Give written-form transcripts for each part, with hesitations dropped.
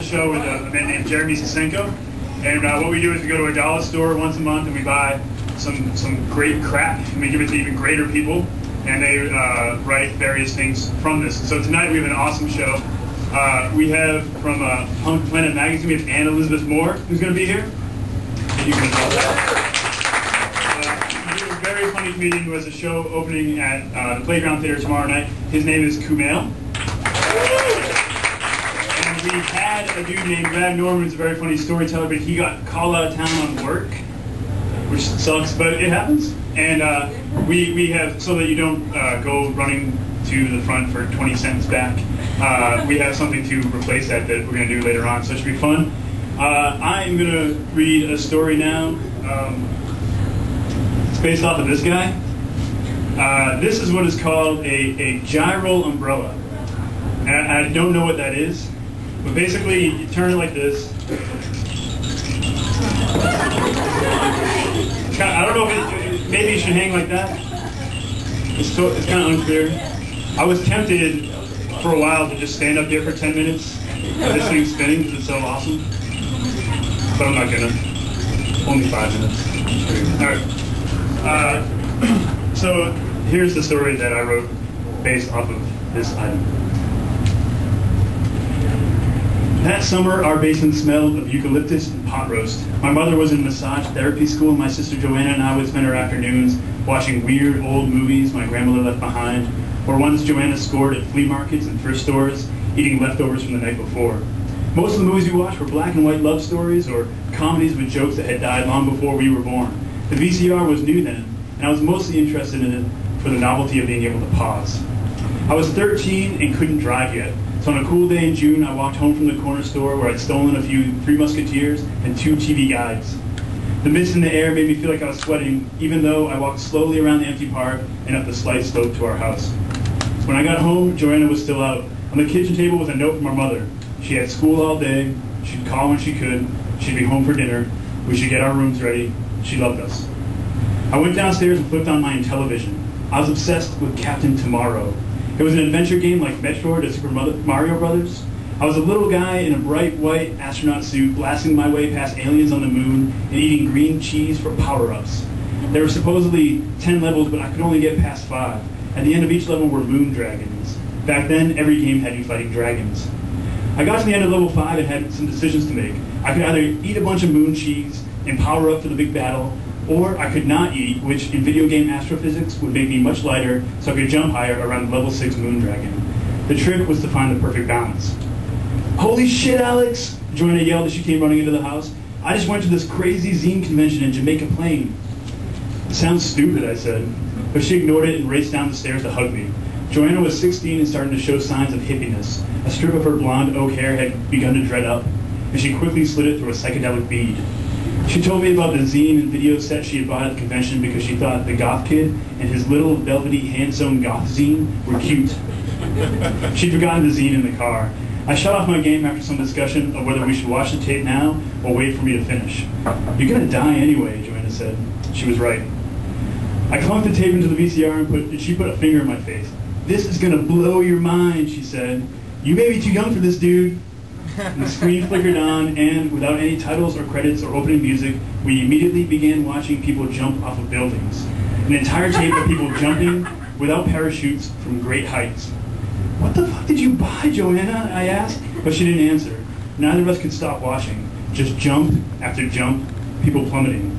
Show with a man named Jeremy Sasenko, and what we do is we go to a dollar store once a month and we buy some great crap and we give it to even greater people, and they write various things from this. So tonight we have an awesome show. We have from Punk Planet Magazine, we have Anne Elizabeth Moore, who's going to be here. You can know that. He's a very funny comedian who has a show opening at the Playground Theater tomorrow night. His name is Kumail. We had a dude named Brad Norman who's a very funny storyteller, but he got called out of town on work, which sucks, but it happens. And we have, so that you don't go running to the front for 20 cents back, we have something to replace that we're going to do later on, so it should be fun. I'm going to read a story now. It's based off of this guy. This is what is called a gyral umbrella. And I don't know what that is. But basically, you turn it like this. I don't know if maybe you should hang like that. It's kind of unclear. I was tempted for a while to just stand up here for 10 minutes with this thing spinning because it's so awesome. But I'm not gonna. Only 5 minutes. Alright. So here's the story that I wrote based off of this item. That summer, our basement smelled of eucalyptus and pot roast. My mother was in massage therapy school, and my sister Joanna and I would spend our afternoons watching weird old movies my grandmother left behind, or ones Joanna scored at flea markets and thrift stores, eating leftovers from the night before. Most of the movies we watched were black and white love stories or comedies with jokes that had died long before we were born. The VCR was new then, and I was mostly interested in it for the novelty of being able to pause. I was 13 and couldn't drive yet. So on a cool day in June, I walked home from the corner store where I'd stolen a few Three Musketeers and 2 TV guides. The mist in the air made me feel like I was sweating, even though I walked slowly around the empty park and up the slight slope to our house. When I got home, Joanna was still out. On the kitchen table was a note from our mother. She had school all day. She'd call when she could. She'd be home for dinner. We should get our rooms ready. She loved us. I went downstairs and flipped on my television. I was obsessed with Captain Tomorrow. It was an adventure game like Metroid or Super Mario Brothers. I was a little guy in a bright white astronaut suit blasting my way past aliens on the moon and eating green cheese for power-ups. There were supposedly 10 levels, but I could only get past 5. At the end of each level were moon dragons. Back then, every game had you fighting dragons. I got to the end of level 5 and had some decisions to make. I could either eat a bunch of moon cheese and power up for the big battle, or I could not eat, which in video game astrophysics would make me much lighter so I could jump higher around the level 6 moon dragon. The trick was to find the perfect balance. Holy shit, Alex! Joanna yelled as she came running into the house. I just went to this crazy zine convention in Jamaica Plain. It sounds stupid, I said, but she ignored it and raced down the stairs to hug me. Joanna was 16 and starting to show signs of hippiness. A strip of her blonde oak hair had begun to dread up, and she quickly slid it through a psychedelic bead. She told me about the zine and video set she had bought at the convention because she thought the goth kid and his little velvety hand-sewn goth zine were cute. She'd forgotten the zine in the car. I shut off my game after some discussion of whether we should watch the tape now or wait for me to finish. You're gonna die anyway, Joanna said. She was right. I clunked the tape into the VCR and she put a finger in my face. This is gonna blow your mind, she said. You may be too young for this, dude. And the screen flickered on, and without any titles or credits or opening music, we immediately began watching people jump off of buildings. An entire tape of people jumping without parachutes from great heights. What the fuck did you buy, Joanna? I asked, but she didn't answer. Neither of us could stop watching. Just jump after jump, people plummeting.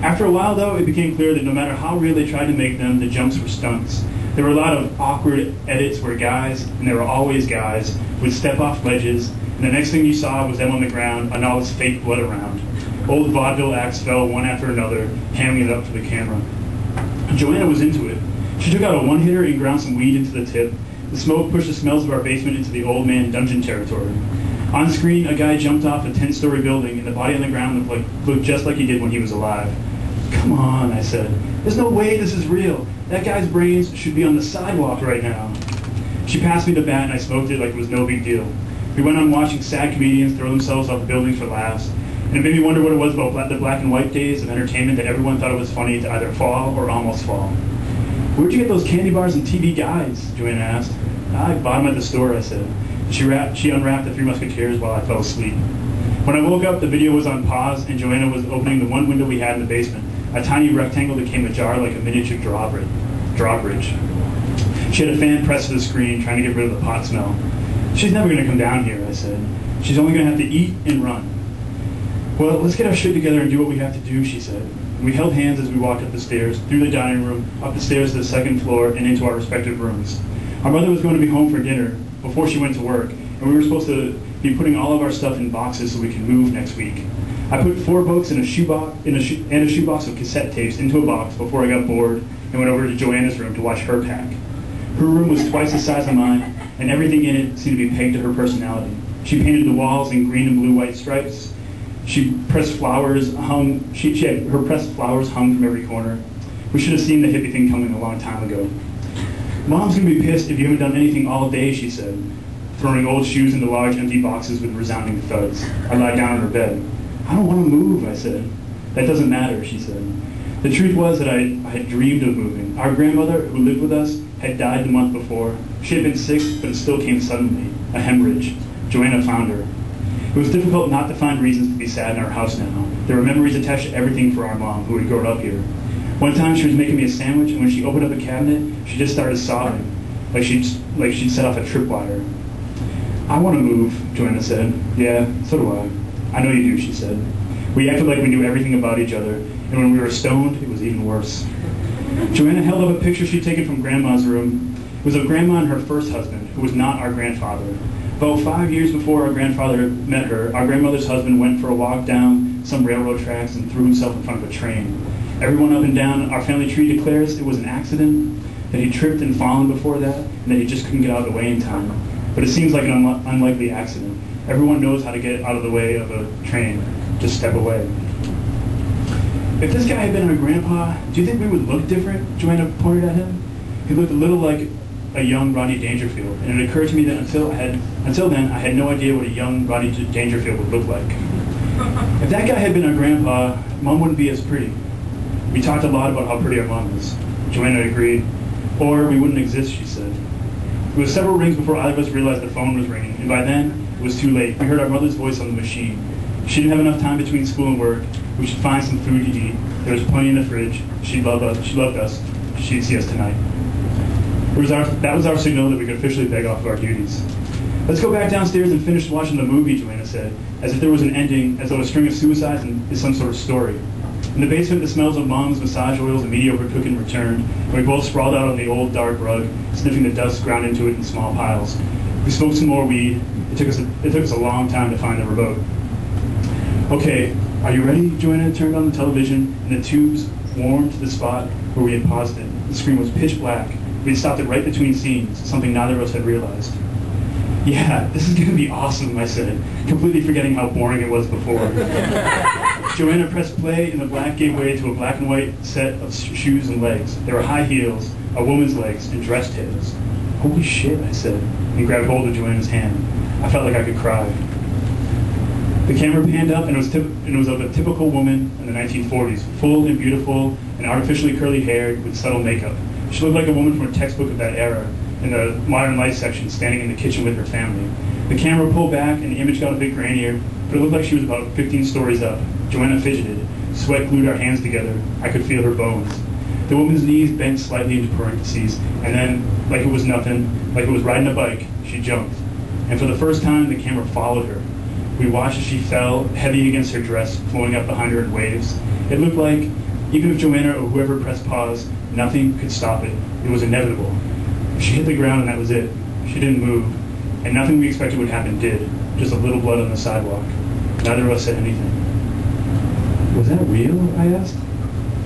After a while, though, it became clear that no matter how real they tried to make them, the jumps were stunts. There were a lot of awkward edits where guys, and there were always guys, would step off ledges, and the next thing you saw was them on the ground and all this fake blood around. Old vaudeville acts fell one after another, hamming it up for the camera. Joanna was into it. She took out a one-hitter and ground some weed into the tip. The smoke pushed the smells of our basement into the old man dungeon territory. On screen, a guy jumped off a 10-story building, and the body on the ground looked just like he did when he was alive. Come on, I said. There's no way this is real. That guy's brains should be on the sidewalk right now. She passed me the bat, and I smoked it like it was no big deal. We went on watching sad comedians throw themselves off buildings for laughs, and it made me wonder what it was about the black and white days of entertainment that everyone thought it was funny to either fall or almost fall. Where'd you get those candy bars and TV guides? Joanna asked. I bought them at the store, I said. She unwrapped the Three Musketeers while I fell asleep. When I woke up, the video was on pause, and Joanna was opening the one window we had in the basement. A tiny rectangle became ajar like a miniature drawbridge. She had a fan pressed to the screen, trying to get rid of the pot smell. She's never going to come down here, I said. She's only going to have to eat and run. Well, let's get our shit together and do what we have to do, she said. We held hands as we walked up the stairs, through the dining room, up the stairs to the second floor, and into our respective rooms. Our mother was going to be home for dinner before she went to work, and we were supposed to be putting all of our stuff in boxes so we can move next week. I put 4 books and a shoebox of cassette tapes into a box before I got bored and went over to Joanna's room to watch her pack. Her room was twice the size of mine, and everything in it seemed to be pegged to her personality. She painted the walls in green and blue-white stripes. She pressed flowers hung. She had her pressed flowers hung from every corner. We should have seen the hippie thing coming a long time ago. Mom's gonna be pissed if you haven't done anything all day, she said, throwing old shoes into large empty boxes with resounding thuds. I lied down on her bed. I don't want to move, I said. That doesn't matter, she said. The truth was that I had dreamed of moving. Our grandmother, who lived with us, had died the month before. She had been sick, but it still came suddenly. A hemorrhage. Joanna found her. It was difficult not to find reasons to be sad in our house now. There were memories attached to everything for our mom, who had grown up here. One time she was making me a sandwich, and when she opened up a cabinet, she just started sobbing, like she'd set off a tripwire. I want to move, Joanna said. Yeah, so do I. I know you do, she said. We acted like we knew everything about each other, and when we were stoned, it was even worse. Joanna held up a picture she'd taken from Grandma's room. It was of Grandma and her first husband, who was not our grandfather. About 5 years before our grandfather met her, our grandmother's husband went for a walk down some railroad tracks and threw himself in front of a train. Everyone up and down our family tree declares it was an accident, that he tripped and fallen before that, and that he just couldn't get out of the way in time. But it seems like an unlikely accident. Everyone knows how to get out of the way of a train. Just step away. If this guy had been our grandpa, do you think we would look different? Joanna pointed at him. He looked a little like a young Rodney Dangerfield, and it occurred to me that until then, I had no idea what a young Rodney Dangerfield would look like. If that guy had been our grandpa, Mom wouldn't be as pretty. We talked a lot about how pretty our mom is. Joanna agreed. Or we wouldn't exist, she said. It was several rings before either of us realized the phone was ringing, and by then, it was too late. We heard our mother's voice on the machine. She didn't have enough time between school and work. We should find some food to eat. There was plenty in the fridge. She loved us. She'd see us tonight. That was our signal that we could officially beg off of our duties. Let's go back downstairs and finish watching the movie, Joanna said, as if there was an ending, as though a string of suicides is some sort of story. In the basement, the smells of Mom's massage oils and mediocre cooking returned, and we both sprawled out on the old dark rug, sniffing the dust ground into it in small piles. We smoked some more weed. It took us a long time to find the remote. Okay, are you ready? Joanna turned on the television, and the tubes warmed to the spot where we had paused it. The screen was pitch black. We had stopped it right between scenes, something neither of us had realized. Yeah, this is going to be awesome, I said, completely forgetting how boring it was before. Joanna pressed play, and the black gave way to a black and white set of shoes and legs. There were high heels, a woman's legs, and dress tails. Holy shit, I said, and grabbed hold of Joanna's hand. I felt like I could cry. The camera panned up, and it was of a typical woman in the 1940s, full and beautiful and artificially curly haired with subtle makeup. She looked like a woman from a textbook of that era, in the modern life section, standing in the kitchen with her family. The camera pulled back, and the image got a bit grainier, but it looked like she was about 15 stories up. Joanna fidgeted. Sweat glued our hands together. I could feel her bones. The woman's knees bent slightly into parentheses, and then, like it was nothing, like it was riding a bike, she jumped. And for the first time, the camera followed her. We watched as she fell, heavy against her dress, flowing up behind her in waves. It looked like, even if Joanna or whoever pressed pause, nothing could stop it. It was inevitable. She hit the ground and that was it. She didn't move, and nothing we expected would happen did. Just a little blood on the sidewalk. Neither of us said anything. Was that real? I asked.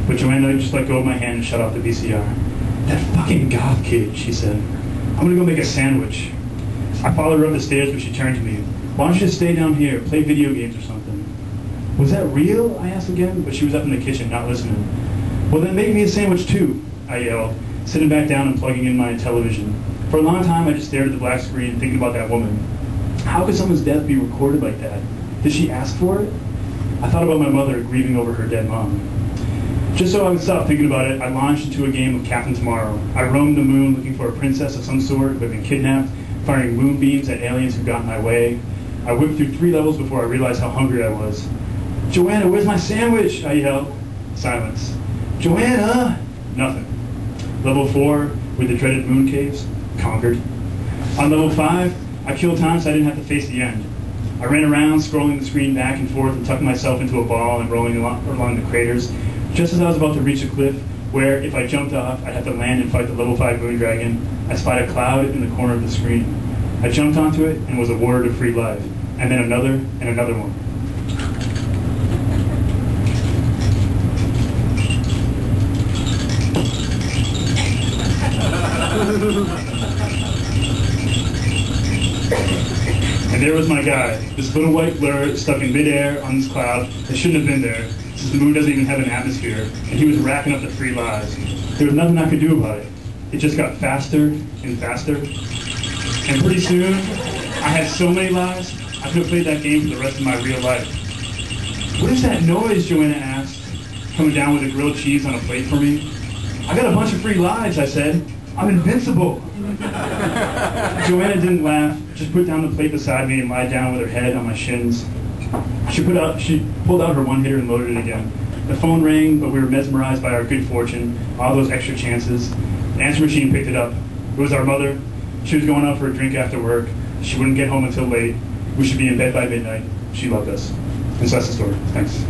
But Joanna just let go of my hand and shut off the VCR. That fucking goth kid, she said. I'm gonna go make a sandwich. I followed her up the stairs, but she turned to me. Why don't you just stay down here, play video games or something? Was that real? I asked again, but she was up in the kitchen, not listening. Well, then make me a sandwich too, I yelled, sitting back down and plugging in my television. For a long time, I just stared at the black screen, thinking about that woman. How could someone's death be recorded like that? Did she ask for it? I thought about my mother grieving over her dead mom. Just so I would stop thinking about it, I launched into a game of Captain Tomorrow. I roamed the moon looking for a princess of some sort who had been kidnapped, firing moonbeams at aliens who got in my way. I whipped through 3 levels before I realized how hungry I was. "Joanna, where's my sandwich?" I yelled. Silence. "Joanna!" Nothing. Level 4, with the dreaded moon caves, conquered. On level 5, I killed time so I didn't have to face the end. I ran around, scrolling the screen back and forth and tucking myself into a ball and rolling along the craters, just as I was about to reach a cliff where, if I jumped off, I'd have to land and fight the level 5 moon dragon. I spied a cloud in the corner of the screen. I jumped onto it and was awarded a free life, and then another and another one. And there was my guy, this little white blur stuck in midair on this cloud that shouldn't have been there, since the moon doesn't even have an atmosphere, and he was racking up the free lives. There was nothing I could do about it. It just got faster and faster, and pretty soon, I had so many lives, I could have played that game for the rest of my real life. "What is that noise?" Joanna asked, coming down with a grilled cheese on a plate for me. "I got a bunch of free lives," I said. "I'm invincible." Joanna didn't laugh, just put down the plate beside me and lied down with her head on my shins. She pulled out her one-hitter and loaded it again. The phone rang, but we were mesmerized by our good fortune, all those extra chances. The answer machine picked it up. It was our mother. She was going out for a drink after work. She wouldn't get home until late. We should be in bed by midnight. She loved us. And so that's the story. Thanks.